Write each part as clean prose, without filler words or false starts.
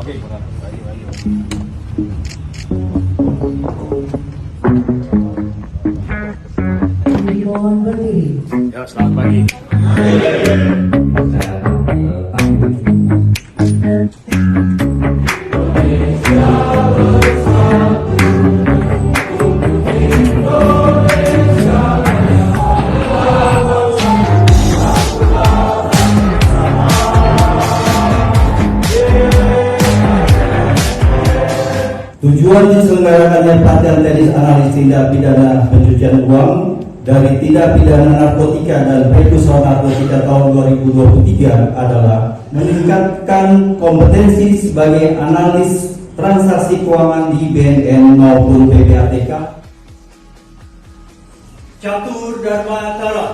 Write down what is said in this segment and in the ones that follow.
Oke, Mohon berdiri. ya, selamat pagi. Tujuan diselenggarakannya pelatihan teknis analis tindak pidana pencucian uang dari tindak pidana narkotika dan prekurs narkotika tahun 2023 adalah meningkatkan kompetensi sebagai analis transaksi keuangan di BNN maupun PPATK. Catur Dharma Tara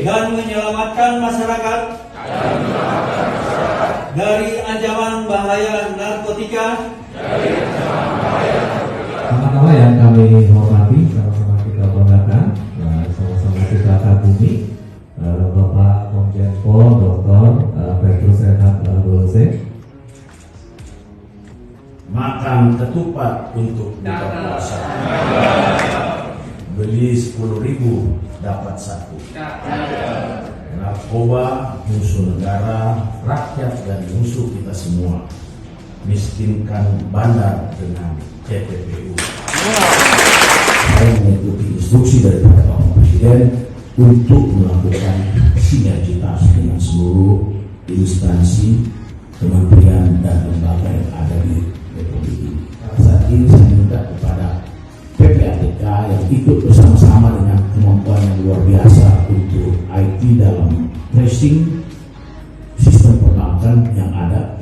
dan menyelamatkan masyarakat dari ancaman bahaya narkotika. Pertama yang kami hormati, sama-sama kita banggakan, sama-sama kita kagumi, Bapak Komjen Pol Dr. Petrus Renhat Bulse. Makan ketupat untuk buka puasa. Beli 10.000 dapat 1. Narkoba musuh negara, rakyat dan musuh kita semua. Miskinkan bandar dengan TPPU. Saya mengikuti instruksi dari Bapak Presiden untuk melakukan sinergitas dengan seluruh instansi, kementerian dan lembaga yang ada di Republik ini. Saat ini saya minta kepada PPATK yang ikut bersama-sama dengan kemampuan yang luar biasa untuk IT dalam tracing sistem perbankan yang ada,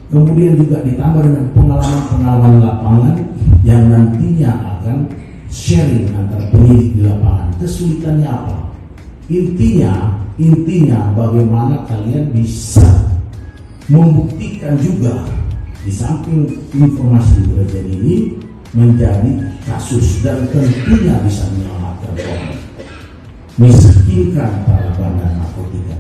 kemudian juga ditambah dengan pengalaman-pengalaman lapangan yang nantinya akan sharing antar penyidik di lapangan. Kesulitannya apa? Intinya bagaimana kalian bisa membuktikan juga di samping informasi intelijen ini menjadi kasus dan tentunya bisa menyelamatkan orang, miskinkan para bandar narkotika.